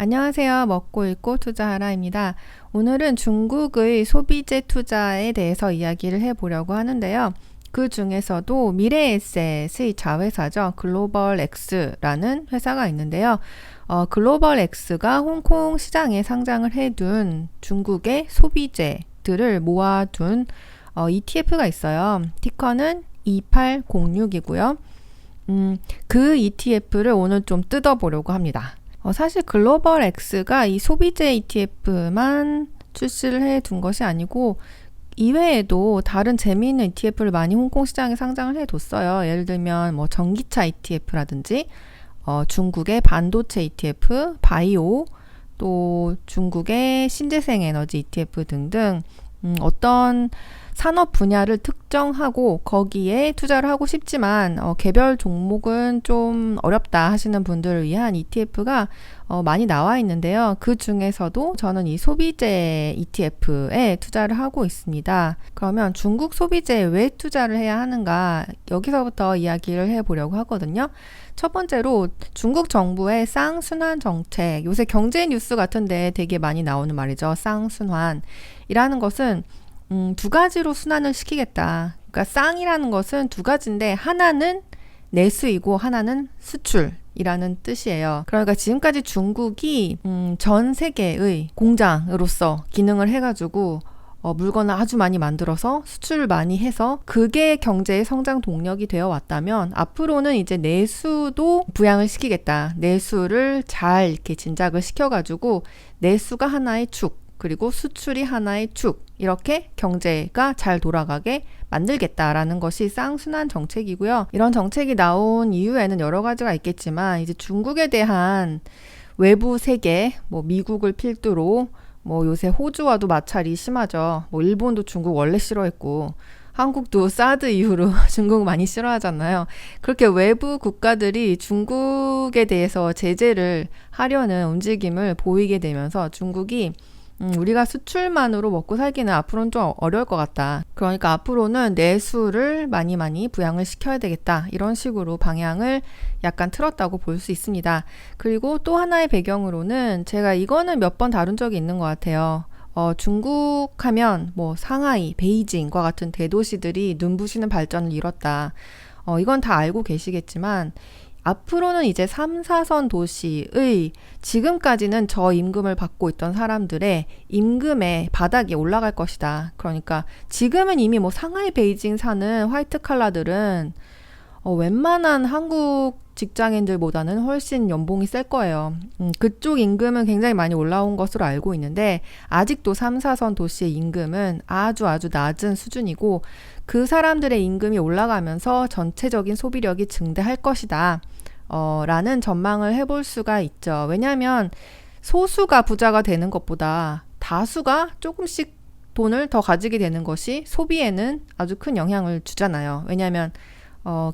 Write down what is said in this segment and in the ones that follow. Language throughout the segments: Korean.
안녕하세요. 먹고 읽고 투자하라입니다. 오늘은 중국의 소비재 투자에 대해서 이야기를 해보려고 하는데요. 그 중에서도 미래에셋의 자회사죠. 글로벌엑스라는 회사가 있는데요. 글로벌엑스가 홍콩 시장에 상장을 해둔 중국의 소비재들을 모아둔 ETF가 있어요. 티커는 2806이고요. 그 ETF를 오늘 좀 뜯어보려고 합니다. 사실 글로벌엑스가 이 소비재 ETF만 출시를 해둔 것이 아니고 이외에도 다른 재미있는 ETF를 많이 홍콩 시장에 상장을 해뒀어요. 예를 들면 뭐 전기차 ETF라든지 중국의 반도체 ETF, 바이오, 또 중국의 신재생 에너지 ETF 등등 어떤 산업 분야를 특정하고 거기에 투자를 하고 싶지만 개별 종목은 좀 어렵다 하시는 분들을 위한 ETF가 많이 나와 있는데요. 그 중에서도 저는 이 소비재 ETF에 투자를 하고 있습니다. 그러면 중국 소비재에 왜 투자를 해야 하는가, 여기서부터 이야기를 해보려고 하거든요. 첫 번째로 중국 정부의 쌍순환 정책, 요새 경제 뉴스 같은데 되게 많이 나오는 말이죠. 쌍순환이라는 것은 두 가지로 순환을 시키겠다. 그러니까 쌍이라는 것은 두 가지인데 하나는 내수이고 하나는 수출이라는 뜻이에요. 그러니까 지금까지 중국이 전 세계의 공장으로서 기능을 해가지고 물건을 아주 많이 만들어서 수출을 많이 해서 그게 경제의 성장 동력이 되어 왔다면 앞으로는 이제 내수도 부양을 시키겠다. 내수를 잘 이렇게 진작을 시켜가지고 내수가 하나의 축, 그리고 수출이 하나의 축, 이렇게 경제가 잘 돌아가게 만들겠다라는 것이 쌍순환 정책이고요. 이런 정책이 나온 이유에는 여러 가지가 있겠지만 이제 중국에 대한 외부 세계, 뭐 미국을 필두로 뭐 요새 호주와도 마찰이 심하죠. 뭐 일본도 중국 원래 싫어했고 한국도 사드 이후로 중국 많이 싫어하잖아요. 그렇게 외부 국가들이 중국에 대해서 제재를 하려는 움직임을 보이게 되면서 중국이 우리가 수출만으로 먹고 살기는 앞으로는 좀 어려울 것 같다. 그러니까 앞으로는 내수를 많이 부양을 시켜야 되겠다. 이런 식으로 방향을 약간 틀었다고 볼 수 있습니다. 그리고 또 하나의 배경으로는 제가 이거는 몇 번 다룬 적이 있는 것 같아요. 중국 하면 뭐 상하이, 베이징과 같은 대도시들이 눈부시는 발전을 이뤘다. 이건 다 알고 계시겠지만 앞으로는 이제 3, 4선 도시의 지금까지는 저임금을 받고 있던 사람들의 임금의 바닥이 올라갈 것이다. 그러니까 지금은 이미 뭐 상하이, 베이징 사는 화이트 칼라들은 웬만한 한국 직장인들보다는 훨씬 연봉이 셀 거예요. 그쪽 임금은 굉장히 많이 올라온 것으로 알고 있는데 아직도 3, 4선 도시의 임금은 아주 낮은 수준이고 그 사람들의 임금이 올라가면서 전체적인 소비력이 증대할 것이다. 라는 전망을 해볼 수가 있죠. 왜냐하면 소수가 부자가 되는 것보다 다수가 조금씩 돈을 더 가지게 되는 것이 소비에는 아주 큰 영향을 주잖아요. 왜냐하면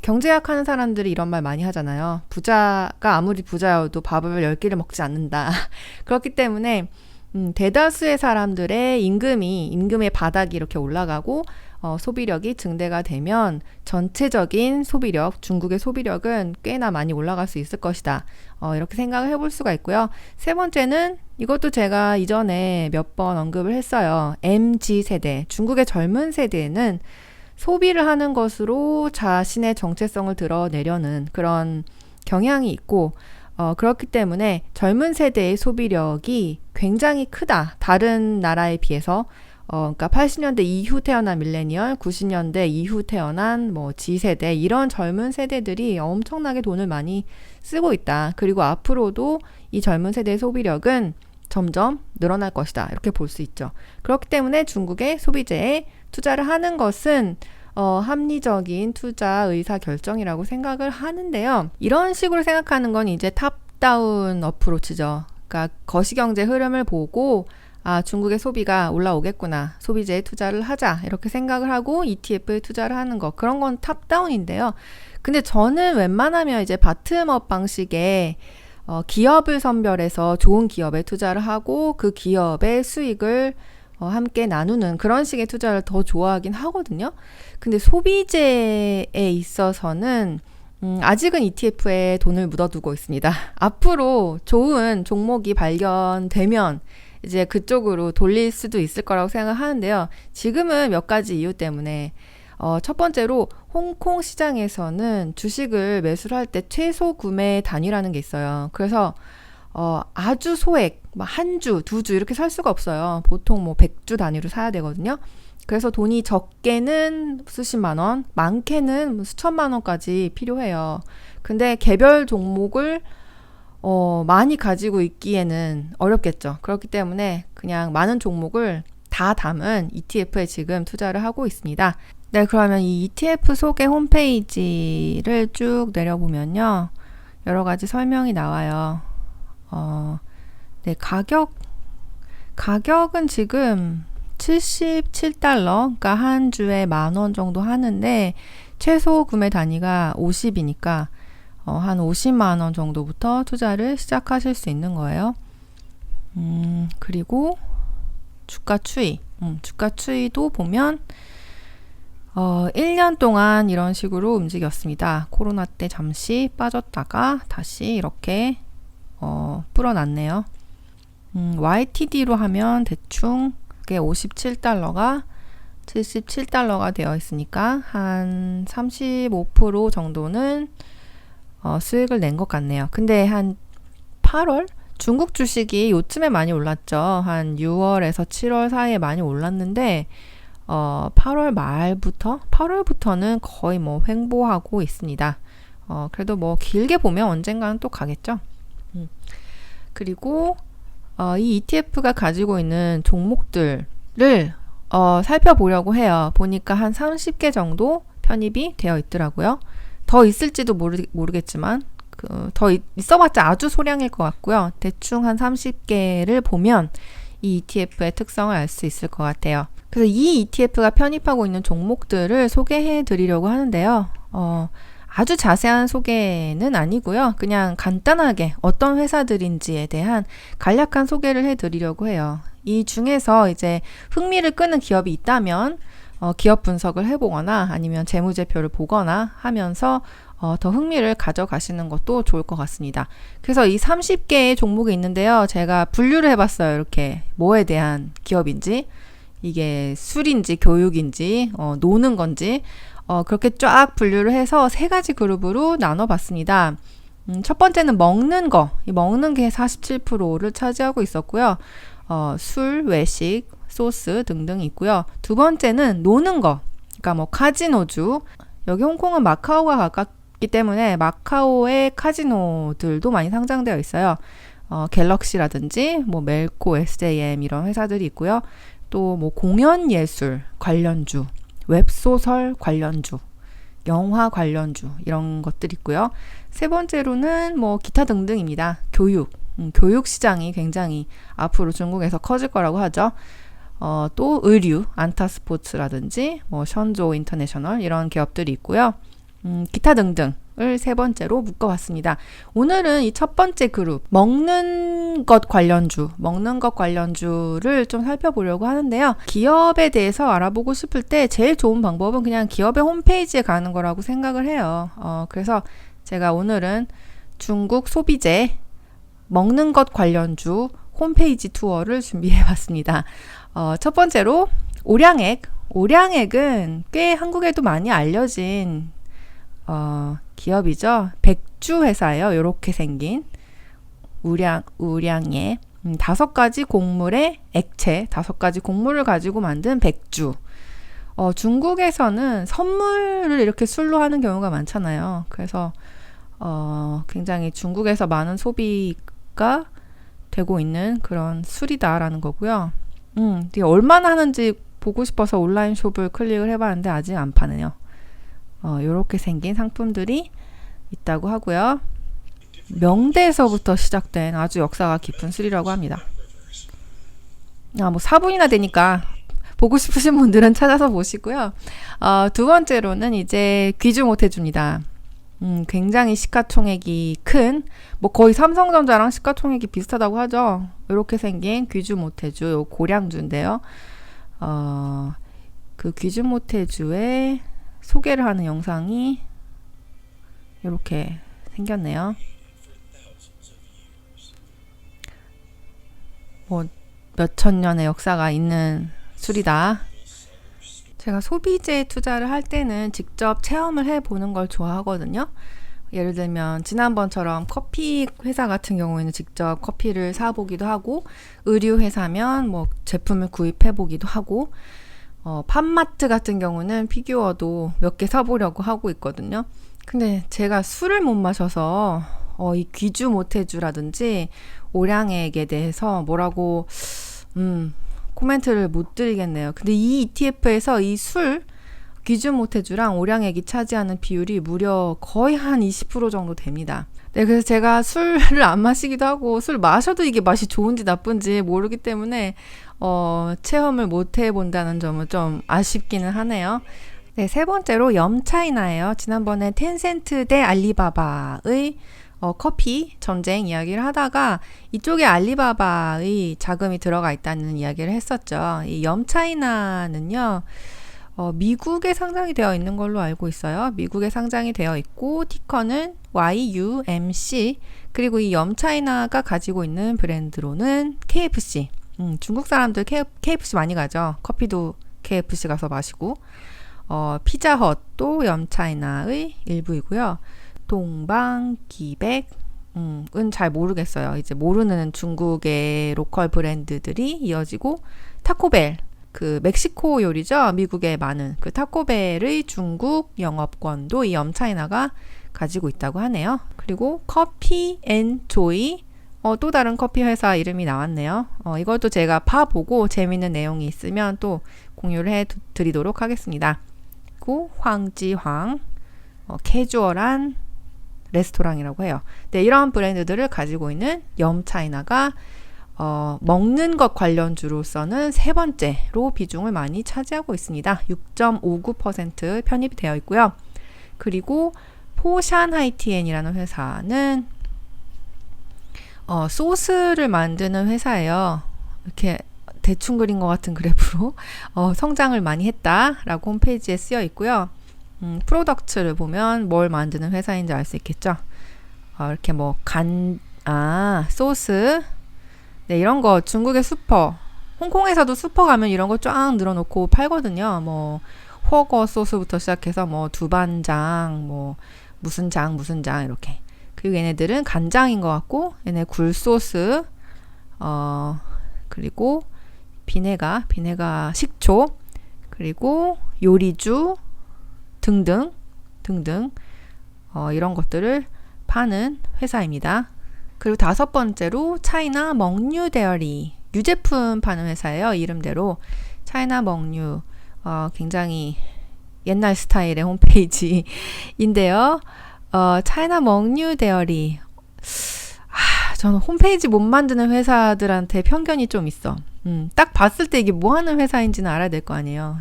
경제학 하는 사람들이 이런 말 많이 하잖아요. 부자가 아무리 부자여도 밥을 10끼를 먹지 않는다. 그렇기 때문에 대다수의 사람들의 임금의 바닥이 이렇게 올라가고 소비력이 증대가 되면 전체적인 소비력, 중국의 소비력은 꽤나 많이 올라갈 수 있을 것이다. 이렇게 생각을 해볼 수가 있고요. 세 번째는 이것도 제가 이전에 몇 번 언급을 했어요. MZ세대, 중국의 젊은 세대는 소비를 하는 것으로 자신의 정체성을 드러내려는 그런 경향이 있고 그렇기 때문에 젊은 세대의 소비력이 굉장히 크다. 다른 나라에 비해서 그러니까 80년대 이후 태어난 밀레니얼, 90년대 이후 태어난 뭐 G세대 이런 젊은 세대들이 엄청나게 돈을 많이 쓰고 있다. 그리고 앞으로도 이 젊은 세대의 소비력은 점점 늘어날 것이다. 이렇게 볼 수 있죠. 그렇기 때문에 중국의 소비재에 투자를 하는 것은 합리적인 투자 의사 결정이라고 생각을 하는데요. 이런 식으로 생각하는 건 이제 탑다운 어프로치죠. 그러니까 거시경제 흐름을 보고 중국의 소비가 올라오겠구나. 소비재에 투자를 하자. 이렇게 생각을 하고 ETF에 투자를 하는 거. 그런 건 탑다운인데요. 근데 저는 웬만하면 이제 바텀업 방식의 기업을 선별해서 좋은 기업에 투자를 하고 그 기업의 수익을 함께 나누는 그런 식의 투자를 더 좋아하긴 하거든요. 근데 소비재에 있어서는 아직은 ETF에 돈을 묻어두고 있습니다. 앞으로 좋은 종목이 발견되면 이제 그쪽으로 돌릴 수도 있을 거라고 생각하는데요. 지금은 몇 가지 이유 때문에 첫 번째로 홍콩 시장에서는 주식을 매수를 할 때 최소 구매 단위라는 게 있어요. 그래서 아주 소액, 한 주, 두 주 이렇게 살 수가 없어요. 보통 뭐 100주 단위로 사야 되거든요. 그래서 돈이 적게는 수십만 원, 많게는 수천만 원까지 필요해요. 근데 개별 종목을 많이 가지고 있기에는 어렵겠죠. 그렇기 때문에 그냥 많은 종목을 다 담은 ETF에 지금 투자를 하고 있습니다. 네, 그러면 이 ETF 소개 홈페이지를 쭉 내려보면요. 여러 가지 설명이 나와요. 네, 가격은 지금 77달러, 그러니까 한 주에 10,000원 정도 하는데, 최소 구매 단위가 50이니까, 한 50만 원 정도부터 투자를 시작하실 수 있는 거예요. 그리고 주가 추이. 주가 추이도 보면, 1년 동안 이런 식으로 움직였습니다. 코로나 때 잠시 빠졌다가 다시 이렇게, 불어났네요. YTD로 하면 대충, 57달러가 77달러가 되어 있으니까, 한 35% 정도는 수익을 낸 것 같네요. 근데 한 8월? 중국 주식이 요쯤에 많이 올랐죠. 한 6월에서 7월 사이에 많이 올랐는데 8월부터는 거의 뭐 횡보하고 있습니다. 그래도 뭐 길게 보면 언젠가는 또 가겠죠. 그리고 이 ETF가 가지고 있는 종목들을 살펴보려고 해요. 보니까 한 30개 정도 편입이 되어 있더라고요. 더 있을지도 모르겠지만 더 있어봤자 아주 소량일 것 같고요. 대충 한 30개를 보면 이 ETF의 특성을 알 수 있을 것 같아요. 그래서 이 ETF가 편입하고 있는 종목들을 소개해 드리려고 하는데요. 아주 자세한 소개는 아니고요. 그냥 간단하게 어떤 회사들인지에 대한 간략한 소개를 해 드리려고 해요. 이 중에서 이제 흥미를 끄는 기업이 있다면 기업 분석을 해보거나 아니면 재무제표를 보거나 하면서 더 흥미를 가져가시는 것도 좋을 것 같습니다. 그래서 이 30개의 종목이 있는데요. 제가 분류를 해봤어요. 이렇게 뭐에 대한 기업인지, 이게 술인지 교육인지 노는 건지 그렇게 쫙 분류를 해서 3가지 그룹으로 나눠봤습니다. 첫 번째는 먹는 거, 이 먹는 게 47%를 차지하고 있었고요. 술, 외식, 소스 등등 있고요. 두 번째는 노는 거, 그러니까 뭐 카지노주. 여기 홍콩은 마카오가 가깝기 때문에 마카오의 카지노들도 많이 상장되어 있어요. 갤럭시라든지 뭐 멜코, SJM 이런 회사들이 있고요. 또 뭐 공연 예술 관련주, 웹소설 관련주, 영화 관련주 이런 것들 있고요. 세 번째로는 뭐 기타 등등입니다. 교육 시장이 굉장히 앞으로 중국에서 커질 거라고 하죠. 또 의류, 안타스포츠라든지 뭐 션조 인터내셔널 이런 기업들이 있고요. 기타 등등을 세 번째로 묶어봤습니다. 오늘은 이 첫 번째 그룹 먹는 것 관련주를 좀 살펴보려고 하는데요. 기업에 대해서 알아보고 싶을 때 제일 좋은 방법은 그냥 기업의 홈페이지에 가는 거라고 생각을 해요. 그래서 제가 오늘은 중국 소비재 먹는 것 관련주 홈페이지 투어를 준비해봤습니다. 첫 번째로 오량액은 꽤 한국에도 많이 알려진 기업이죠. 백주 회사예요. 이렇게 생긴 우량액. 5가지 곡물의 액체, 5가지 곡물을 가지고 만든 백주. 중국에서는 선물을 이렇게 술로 하는 경우가 많잖아요. 그래서 굉장히 중국에서 많은 소비가 되고 있는 그런 술이다라는 거고요. 이게 얼마나 하는지 보고 싶어서 온라인 숍을 클릭을 해봤는데 아직 안 파네요. 이렇게 생긴 상품들이 있다고 하고요. 명대에서부터 시작된 아주 역사가 깊은 술이라고 합니다. 뭐 4분이나 되니까 보고 싶으신 분들은 찾아서 보시고요. 두 번째로는 이제 귀주 못해줍니다. 굉장히 시가총액이 큰, 뭐 거의 삼성전자랑 시가총액이 비슷하다고 하죠. 이렇게 생긴 귀주 못해주, 요 고량주인데요. 그 귀주 못해주의 소개를 하는 영상이 이렇게 생겼네요. 뭐 몇천 년의 역사가 있는 술이다. 제가 소비재 투자를 할 때는 직접 체험을 해보는 걸 좋아하거든요. 예를 들면 지난번처럼 커피 회사 같은 경우에는 직접 커피를 사보기도 하고, 의류 회사면 뭐 제품을 구입해보기도 하고, 팝마트 같은 경우는 피규어도 몇 개 사보려고 하고 있거든요. 근데 제가 술을 못 마셔서 이 귀주 모태주라든지 오량액에 대해서 뭐라고 코멘트를 못 드리겠네요. 근데 이 ETF에서 이 술 귀주 모태주랑 오량액이 차지하는 비율이 무려 거의 한 20% 정도 됩니다. 네, 그래서 제가 술을 안 마시기도 하고 술 마셔도 이게 맛이 좋은지 나쁜지 모르기 때문에 체험을 못 해본다는 점은 좀 아쉽기는 하네요. 네, 세 번째로 염차이나예요. 지난번에 텐센트 대 알리바바의 커피 전쟁 이야기를 하다가 이쪽에 알리바바의 자금이 들어가 있다는 이야기를 했었죠. 이 염차이나는요, 미국에 상장이 되어 있는 걸로 알고 있어요. 미국에 상장이 되어 있고 티커는 YUMC, 그리고 이 염차이나가 가지고 있는 브랜드로는 KFC. 중국 사람들 KFC 많이 가죠. 커피도 KFC 가서 마시고, 피자헛도 염차이나의 일부이고요. 동방기백, 은 잘 모르겠어요. 이제 모르는 중국의 로컬 브랜드들이 이어지고, 타코벨, 그 멕시코 요리죠. 미국에 많은 그 타코벨의 중국 영업권도 이 염차이나가 가지고 있다고 하네요. 그리고 커피 앤 조이, 또 다른 커피 회사 이름이 나왔네요. 이것도 제가 파보고 재밌는 내용이 있으면 또 공유를 해드리도록 하겠습니다. 그리고 황지황, 캐주얼한 레스토랑이라고 해요. 네, 이런 브랜드들을 가지고 있는 염차이나가 먹는 것 관련주로서는 세 번째로 비중을 많이 차지하고 있습니다. 6.59% 편입이 되어 있고요. 그리고 포샨하이티엔이라는 회사는 소스를 만드는 회사예요. 이렇게 대충 그린 것 같은 그래프로 성장을 많이 했다라고 홈페이지에 쓰여 있고요. 프로덕트를 보면 뭘 만드는 회사인지 알 수 있겠죠. 이렇게 뭐 소스, 네, 이런 거 중국의 슈퍼, 홍콩에서도 슈퍼 가면 이런 거 쫙 늘어놓고 팔거든요. 뭐 허거 소스부터 시작해서 뭐 두반장, 뭐 무슨 장 이렇게. 그리고 얘네들은 간장인 것 같고, 얘네 굴소스, 그리고 비네가 식초, 그리고 요리주 등등 이런 것들을 파는 회사입니다. 그리고 다섯 번째로 차이나 먹류 데어리, 유제품 파는 회사예요. 이름대로 차이나 먹류, 굉장히 옛날 스타일의 홈페이지인데요. 차이나 먹류 데어리, 저는 홈페이지 못 만드는 회사들한테 편견이 좀 있어. 딱 봤을 때 이게 뭐 하는 회사인지는 알아야 될 거 아니에요.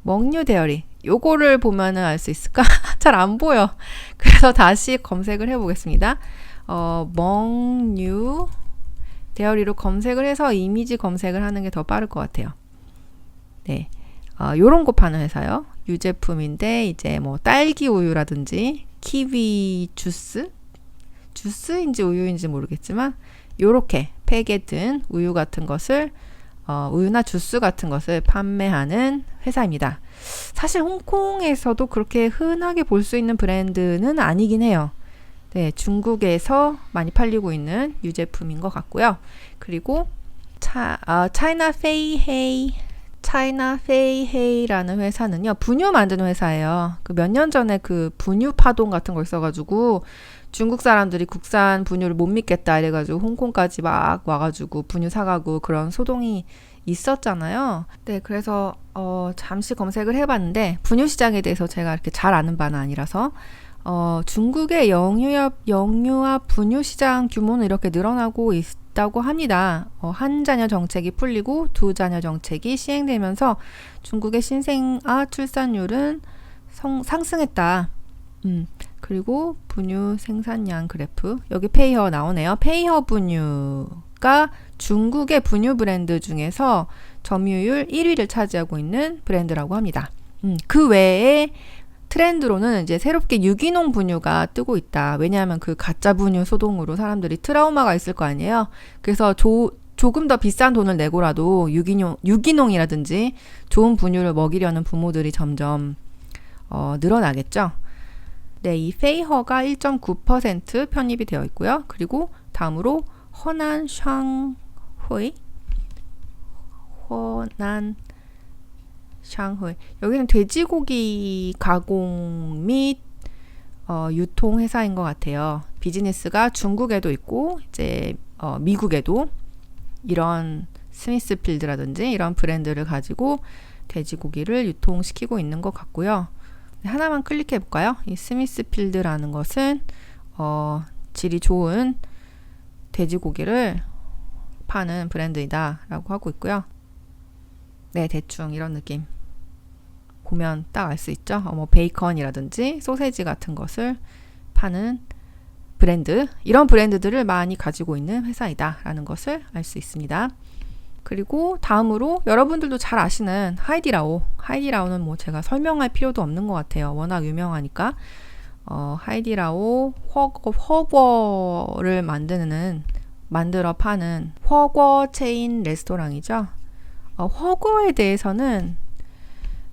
먹류 데어리, 요거를 보면은 알 수 있을까? 잘 안 보여. 그래서 다시 검색을 해보겠습니다. 먹류 데어리로 검색을 해서 이미지 검색을 하는 게 더 빠를 것 같아요. 네, 요런 거 파는 회사요. 유제품인데 이제 뭐 딸기 우유라든지 키위 주스인지 우유인지 모르겠지만 요렇게 팩에 든 우유 같은 것을 우유나 주스 같은 것을 판매하는 회사입니다. 사실 홍콩에서도 그렇게 흔하게 볼 수 있는 브랜드는 아니긴 해요. 네, 중국에서 많이 팔리고 있는 유제품인 것 같고요. 그리고 차이나 페이헤이라는 회사는요, 분유 만드는 회사예요. 그 몇 년 전에 그 분유 파동 같은 거 있어가지고 중국 사람들이 국산 분유를 못 믿겠다 이래가지고 홍콩까지 막 와가지고 분유 사가고 그런 소동이 있었잖아요. 네, 그래서 잠시 검색을 해봤는데 분유 시장에 대해서 제가 이렇게 잘 아는 바는 아니라서 중국의 영유아 분유 시장 규모는 이렇게 늘어나고 있다고 합니다. 한 자녀 정책이 풀리고 두 자녀 정책이 시행되면서 중국의 신생아 출산율은 상승했다. 그리고 분유 생산량 그래프, 여기 페이허 나오네요. 페이허 분유가 중국의 분유 브랜드 중에서 점유율 1위를 차지하고 있는 브랜드라고 합니다. 그 외에 트렌드로는 이제 새롭게 유기농 분유가 뜨고 있다. 왜냐하면 그 가짜 분유 소동으로 사람들이 트라우마가 있을 거 아니에요. 그래서 조금 더 비싼 돈을 내고라도 유기농이라든지 좋은 분유를 먹이려는 부모들이 점점 늘어나겠죠. 네, 이 페이허가 1.9% 편입이 되어 있고요. 그리고 다음으로 허난 샹후이, 여기는 돼지고기 가공 및 유통 회사인 것 같아요. 비즈니스가 중국에도 있고 이제 미국에도 이런 스미스필드라든지 이런 브랜드를 가지고 돼지고기를 유통시키고 있는 것 같고요. 하나만 클릭해 볼까요? 이 스미스필드라는 것은 질이 좋은 돼지고기를 파는 브랜드이다 라고 하고 있고요. 네, 대충 이런 느낌 보면 딱 알 수 있죠. 뭐 베이컨이라든지 소세지 같은 것을 파는 브랜드, 이런 브랜드들을 많이 가지고 있는 회사이다 라는 것을 알 수 있습니다. 그리고 다음으로 여러분들도 잘 아시는 하이디라오는 뭐 제가 설명할 필요도 없는 것 같아요. 워낙 유명하니까. 하이디라오 허거를 만들어 파는 허거 체인 레스토랑이죠. 허거에 대해서는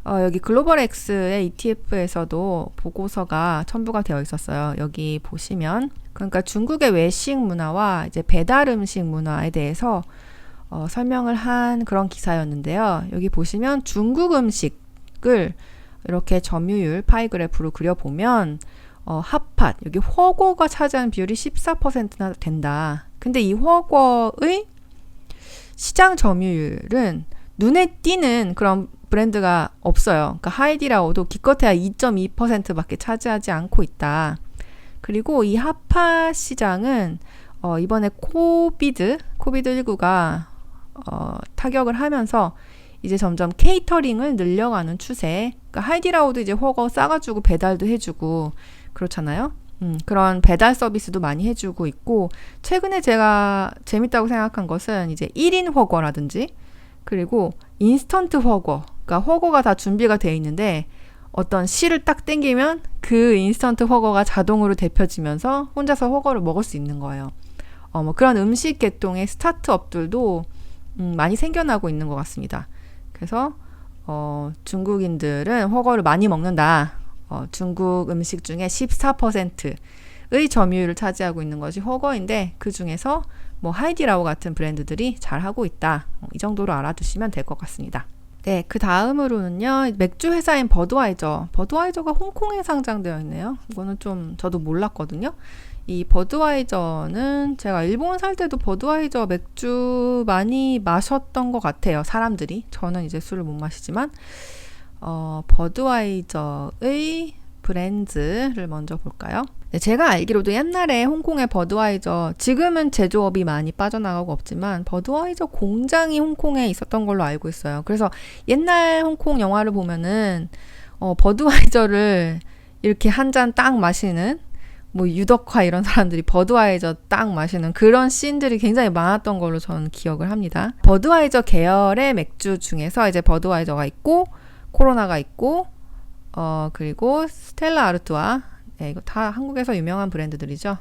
여기 글로벌엑스의 ETF에서도 보고서가 첨부가 되어 있었어요. 여기 보시면 그러니까 중국의 외식 문화와 이제 배달 음식 문화에 대해서 설명을 한 그런 기사였는데요. 여기 보시면 중국 음식을 이렇게 점유율 파이 그래프로 그려보면 핫팟, 여기 허거가 차지하는 비율이 14%나 된다. 근데 이 허거의 시장 점유율은 눈에 띄는 그런 브랜드가 없어요. 그러니까 하이디라오도 기껏해야 2.2%밖에 차지하지 않고 있다. 그리고 이 핫팟 시장은 이번에 코비드19가 타격을 하면서 이제 점점 케이터링을 늘려가는 추세. 그러니까 하이디라오도 이제 허거 싸가지고 배달도 해주고 그렇잖아요. 그런 배달 서비스도 많이 해주고 있고, 최근에 제가 재밌다고 생각한 것은 이제 1인 허거라든지 그리고 인스턴트 허거, 그러니까 허거가 다 준비가 돼 있는데 어떤 실을 딱 당기면 그 인스턴트 허거가 자동으로 데펴지면서 혼자서 허거를 먹을 수 있는 거예요. 뭐 그런 음식 계통의 스타트업들도 많이 생겨나고 있는 것 같습니다. 그래서 중국인들은 허거를 많이 먹는다. 중국 음식 중에 14%의 점유율을 차지하고 있는 것이 허거인데, 그 중에서 뭐 하이디라오 같은 브랜드들이 잘하고 있다. 이 정도로 알아두시면 될 것 같습니다. 네, 그 다음으로는요, 맥주 회사인 버드와이저가 홍콩에 상장되어 있네요. 이거는 좀 저도 몰랐거든요. 이 버드와이저는 제가 일본 살 때도 버드와이저 맥주 많이 마셨던 것 같아요. 사람들이. 저는 이제 술을 못 마시지만 버드와이저의 브랜드를 먼저 볼까요? 네, 제가 알기로도 옛날에 홍콩의 버드와이저, 지금은 제조업이 많이 빠져나가고 없지만 버드와이저 공장이 홍콩에 있었던 걸로 알고 있어요. 그래서 옛날 홍콩 영화를 보면은 버드와이저를 이렇게 한 잔 딱 마시는, 뭐 유덕화 이런 사람들이 버드와이저 딱 마시는 그런 씬들이 굉장히 많았던 걸로 저는 기억을 합니다. 버드와이저 계열의 맥주 중에서 이제 버드와이저가 있고 코로나가 있고 그리고 스텔라 아르투아, 네, 이거 다 한국에서 유명한 브랜드들이죠.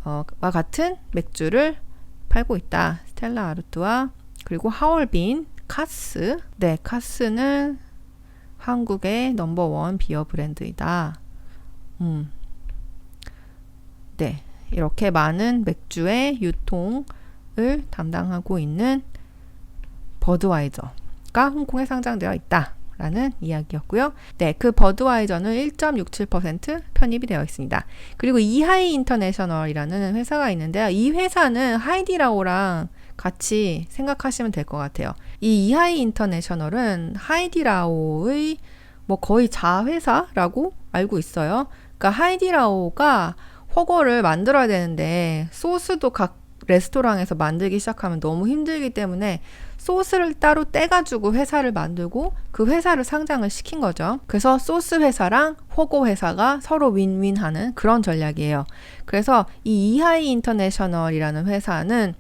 와 같은 맥주를 팔고 있다. 스텔라 아르투아, 그리고 하얼빈, 카스. 네, 카스는 한국의 넘버원 비어 브랜드이다. 네, 이렇게 많은 맥주의 유통을 담당하고 있는 버드와이저가 홍콩에 상장되어 있다 라는 이야기였고요. 네, 그 버드와이저는 1.67% 편입이 되어 있습니다. 그리고 이하이 인터내셔널이라는 회사가 있는데요. 이 회사는 하이디라오랑 같이 생각하시면 될 것 같아요. 이 이하이 인터내셔널은 하이디라오의 뭐 거의 자회사라고 알고 있어요. 그러니까 하이디라오가 허거를 만들어야 되는데 소스도 각 레스토랑에서 만들기 시작하면 너무 힘들기 때문에 소스를 따로 떼가지고 회사를 만들고 그 회사를 상장을 시킨 거죠. 그래서 소스 회사랑 허거 회사가 서로 윈윈하는 그런 전략이에요. 그래서 이 이하이 인터내셔널이라는 회사는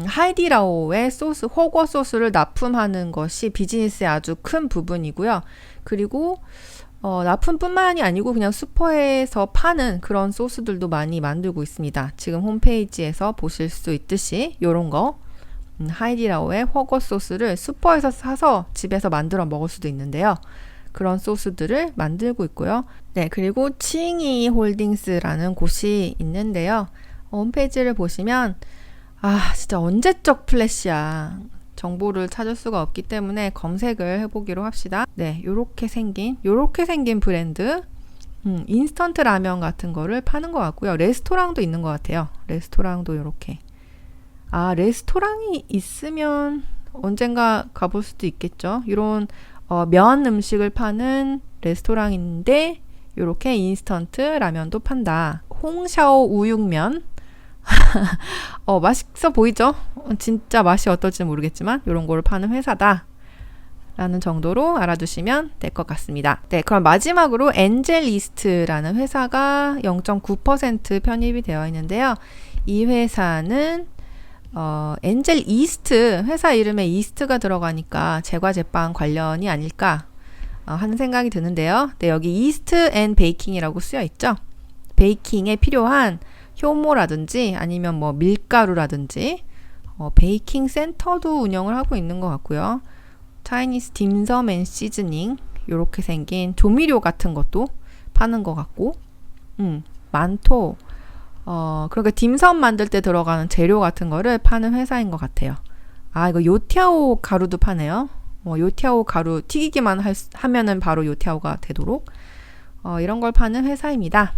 하이디라오의 소스, 허거 소스를 납품하는 것이 비즈니스의 아주 큰 부분이고요. 그리고 납품뿐만이 아니고 그냥 슈퍼에서 파는 그런 소스들도 많이 만들고 있습니다. 지금 홈페이지에서 보실 수 있듯이 요런 거 하이디라오의 허거 소스를 슈퍼에서 사서 집에서 만들어 먹을 수도 있는데요. 그런 소스들을 만들고 있고요. 네, 그리고 칭이 홀딩스라는 곳이 있는데요. 홈페이지를 보시면 진짜 언제적 플래시야. 정보를 찾을 수가 없기 때문에 검색을 해보기로 합시다. 네, 요렇게 생긴 브랜드 인스턴트 라면 같은 거를 파는 것 같고요. 레스토랑도 있는 것 같아요. 레스토랑도 요렇게. 레스토랑이 있으면 언젠가 가볼 수도 있겠죠. 이런 면 음식을 파는 레스토랑인데 요렇게 인스턴트 라면도 판다. 홍샤오 우육면 맛있어 보이죠? 진짜 맛이 어떨지 모르겠지만 이런 거를 파는 회사다 라는 정도로 알아두시면 될 것 같습니다. 네, 그럼 마지막으로 엔젤리스트라는 회사가 0.9% 편입이 되어 있는데요. 이 회사는 엔젤 이스트, 회사 이름에 이스트가 들어가니까 제과제빵 관련이 아닐까 하는 생각이 드는데요. 네, 여기 이스트 앤 베이킹이라고 쓰여 있죠. 베이킹에 필요한 효모라든지 아니면 뭐 밀가루라든지 베이킹 센터도 운영을 하고 있는 것 같고요. 차이니스 딤섬 앤 시즈닝 이렇게 생긴 조미료 같은 것도 파는 것 같고 만토 그러니까 딤섬 만들 때 들어가는 재료 같은 거를 파는 회사인 것 같아요. 이거 요티아오 가루도 파네요. 요티아오 가루 튀기기만 하면은 바로 요티아오가 되도록 이런 걸 파는 회사입니다.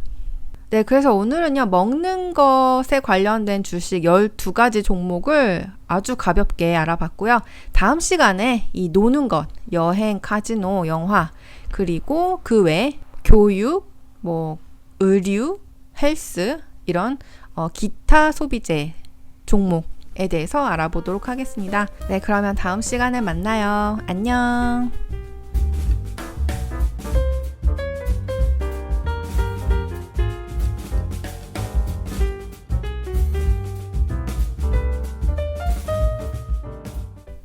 네, 그래서 오늘은요, 먹는 것에 관련된 주식 12가지 종목을 아주 가볍게 알아봤고요. 다음 시간에 이 노는 것, 여행, 카지노, 영화, 그리고 그 외 교육, 의류, 헬스, 이런 기타 소비재 종목에 대해서 알아보도록 하겠습니다. 네, 그러면 다음 시간에 만나요. 안녕.